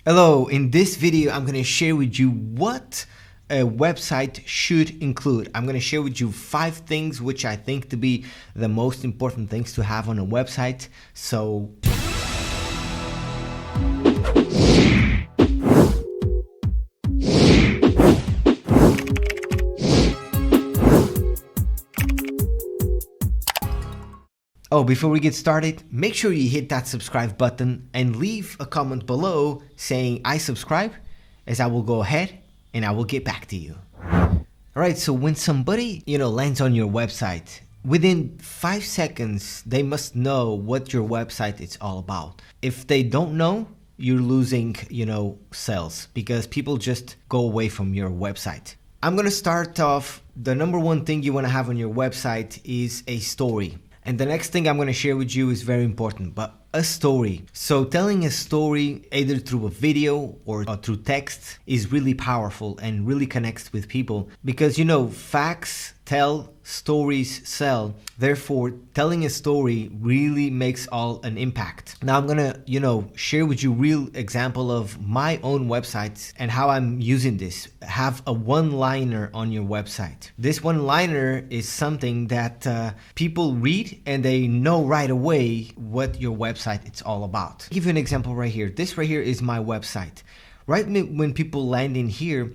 Hello, in this video I'm going to share with you what a website should include. I'm going to share with you 5 things which I think to be the most important things to have on a website. Before we get started, make sure you hit that subscribe button and leave a comment below saying I subscribe, as I will go ahead and I will get back to you. Alright, so when somebody, lands on your website, within 5 seconds, they must know what your website is all about. If they don't know, you're losing, sales, because people just go away from your website. I'm going to start off, the number one thing you want to have on your website is a story. And the next thing I'm going to share with you is very important, but a story. So telling a story either through a video or through text is really powerful and really connects with people because, facts tell, stories sell. Therefore, telling a story really makes all an impact. Now I'm going to, share with you real example of my own websites and how I'm using this. Have a one-liner on your website. This one-liner is something that people read and they know right away what your website it's all about. I'll give you an example right here. This right here is my website. Right when people land in here,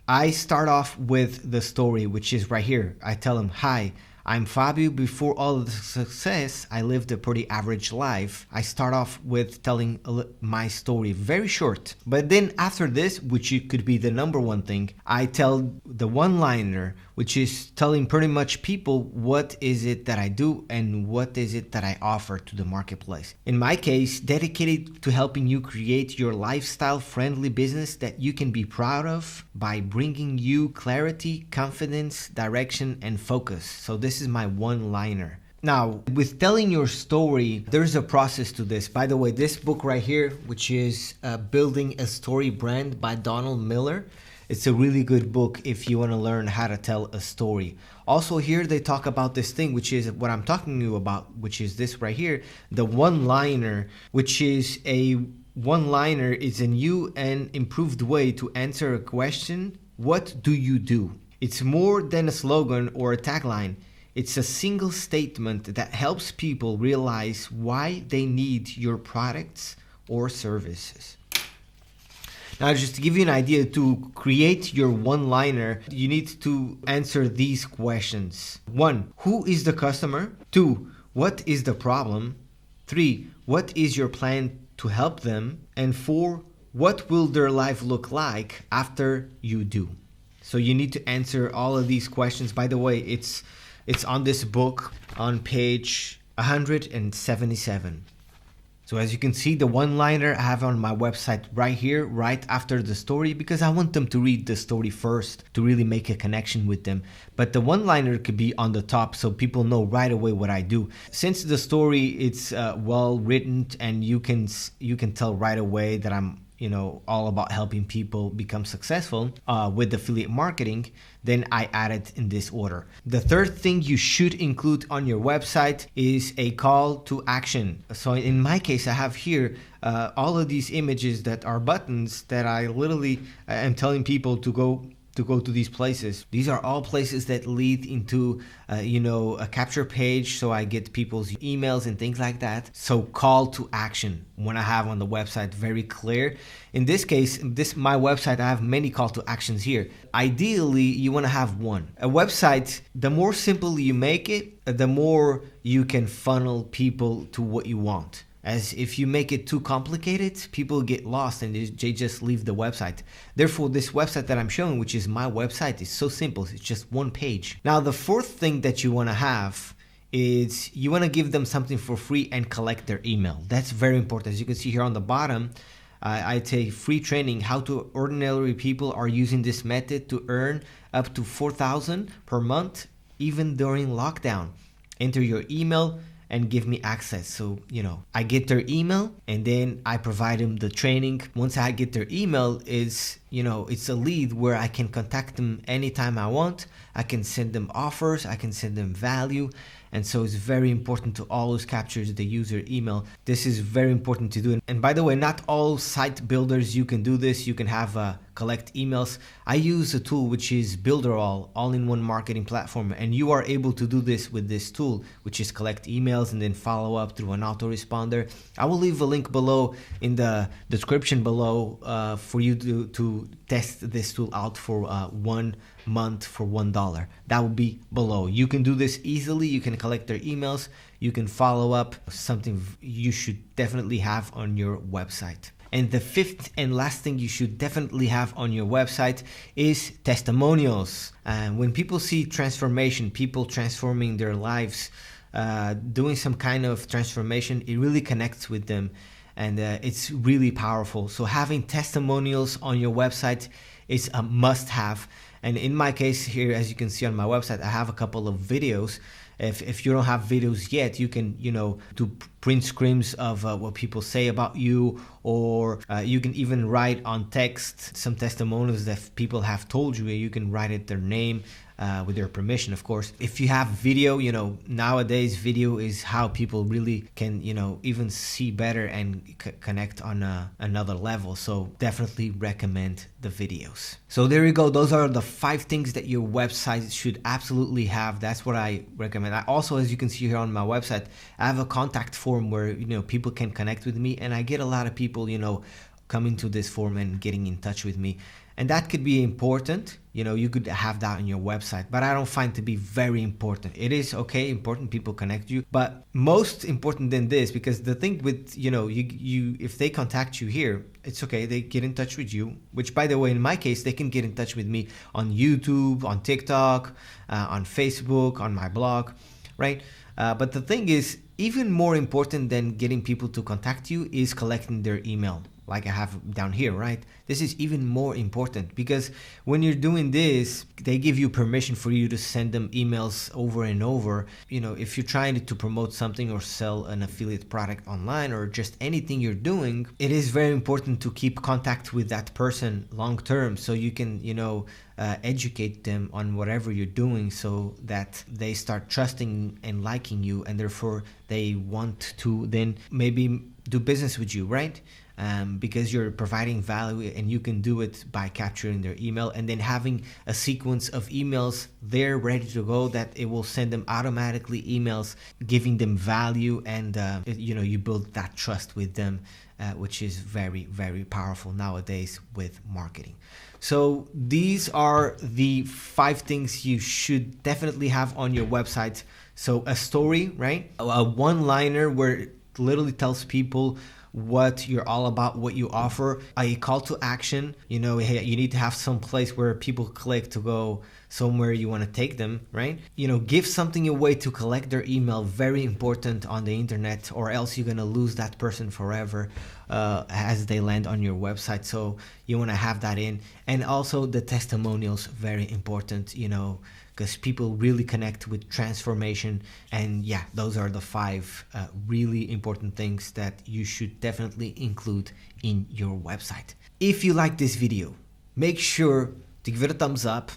I start off with the story, which is right here. I tell them, hi, I'm Fabio. Before all of the success, I lived a pretty average life. I start off with telling my story, very short. But then after this, which could be the number one thing, I tell the one-liner, which is telling pretty much people what is it that I do and what is it that I offer to the marketplace. In my case, dedicated to helping you create your lifestyle-friendly business that you can be proud of by bringing you clarity, confidence, direction, and focus. So this is my one-liner. Now, with telling your story, there's a process to this. By the way, this book right here, which is Building a Story Brand by Donald Miller, it's a really good book if you want to learn how to tell a story. Also here they talk about this thing, which is what I'm talking to you about, which is this right here, the one-liner, which is a one-liner is a new and improved way to answer a question. What do you do? It's more than a slogan or a tagline. It's a single statement that helps people realize why they need your products or services. Now, just to give you an idea, to create your one-liner, you need to answer these questions. 1. Who is the customer? 2. What is the problem? 3. What is your plan to help them? And 4. What will their life look like after you do? So you need to answer all of these questions. By the way, it's on this book on page 177. So as you can see, the one-liner I have on my website right here, right after the story, because I want them to read the story first to really make a connection with them. But the one-liner could be on the top so people know right away what I do. Since the story it's well written and you can tell right away that I'm all about helping people become successful with affiliate marketing, then I add it in this order. The third thing you should include on your website is a call to action. So in my case, I have here all of these images that are buttons that I literally am telling people to go to these places. These are all places that lead into a capture page, so I get people's emails and things like that. So call to action when I have on the website very clear. In this case, my website, I have many call to actions here. Ideally, you want to have one. A website, the more simple you make it, the more you can funnel people to what you want. As if you make it too complicated, people get lost and they just leave the website. Therefore, this website that I'm showing, which is my website, is so simple. It's just one page. Now, the fourth thing that you want to have is you want to give them something for free and collect their email. That's very important. As you can see here on the bottom, I take free training, how to ordinary people are using this method to earn up to $4,000 per month, even during lockdown. Enter your email and give me access. So, I get their email and then I provide them the training. Once I get their email, it's a lead where I can contact them anytime I want. I can send them offers, I can send them value, And so it's very important to always capture the user email. This is very important to do. And by the way, not all site builders you can do this. You can have collect emails. I use a tool which is Builderall, all-in-one marketing platform, and you are able to do this with this tool, which is collect emails and then follow up through an autoresponder. I will leave a link below in the description below for you to test this tool out for 1 month for $1. That will be below. You can do this easily. You can collect their emails. You can follow up. Something you should definitely have on your website. And the fifth and last thing you should definitely have on your website is testimonials. When people see transformation, people transforming their lives, doing some kind of transformation, it really connects with them, and it's really powerful. So having testimonials on your website is a must-have. And in my case here, as you can see on my website, I have a couple of videos. If you don't have videos yet, you can, do print screens of what people say about you, or you can even write on text some testimonials that people have told you. You can write it their name with their permission, of course. If you have video, nowadays video is how people really can, even see better and connect on another level. So definitely recommend the videos. So there you go. Those are the 5 things that your website should absolutely have. That's what I recommend. I also, as you can see here on my website, I have a contact form where, people can connect with me, and I get a lot of people, coming to this form and getting in touch with me. And that could be important. You could have that on your website, but I don't find it to be very important. It is important people connect you, but most important than this, because the thing with, you if they contact you here, it's okay. They get in touch with you, which, by the way, in my case, they can get in touch with me on YouTube, on TikTok, on Facebook, on my blog, right? But the thing is, even more important than getting people to contact you is collecting their email, like I have down here, right? This is even more important, because when you're doing this, they give you permission for you to send them emails over and over. If you're trying to promote something or sell an affiliate product online, or just anything you're doing, it is very important to keep contact with that person long term, so you can, educate them on whatever you're doing, so that they start trusting and liking you, and therefore they want to then maybe do business with you, right? Because you're providing value, and you can do it by capturing their email and then having a sequence of emails there ready to go, that it will send them automatically emails giving them value, and you build that trust with them, which is very, very powerful nowadays with marketing. So these are the 5 things you should definitely have on your website. So a story, right? A one-liner where it literally tells people what you're all about, what you offer. A call to action, hey, you need to have some place where people click to go somewhere you want to take them, right? Give something away to collect their email. Very important on the internet, or else you're going to lose that person forever as they land on your website. So you want to have that in. And also the testimonials, very important, because people really connect with transformation. And yeah, those are the 5 really important things that you should definitely include in your website. If you like this video, make sure to give it a thumbs up.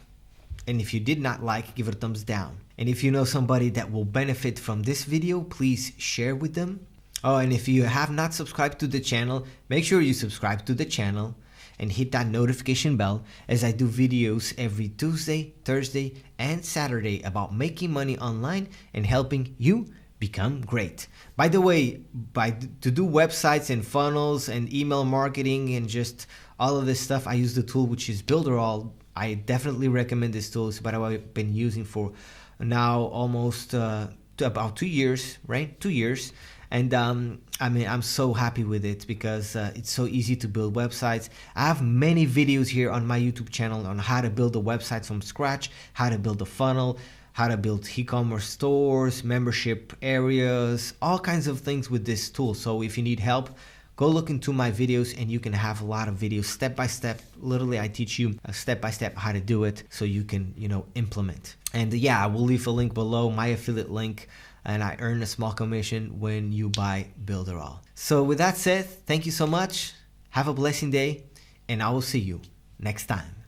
And if you did not like, give it a thumbs down. And if you know somebody that will benefit from this video, please share with them. Oh, and if you have not subscribed to the channel, make sure you subscribe to the channel and hit that notification bell, as I do videos every Tuesday, Thursday, and Saturday about making money online and helping you become great. By the way, to do websites and funnels and email marketing and just all of this stuff, I use the tool which is Builderall. I definitely recommend this tool. It's what I've been using for now almost about 2 years, right? 2 years. And I'm so happy with it, because it's so easy to build websites. I have many videos here on my YouTube channel on how to build a website from scratch, how to build a funnel, how to build e-commerce stores, membership areas, all kinds of things with this tool. So if you need help, go look into my videos, and you can have a lot of videos step by step. Literally, I teach you step by step how to do it, so you can, implement. And yeah, I will leave a link below, my affiliate link, and I earn a small commission when you buy Builderall. So with that said, thank you so much. Have a blessing day, and I will see you next time.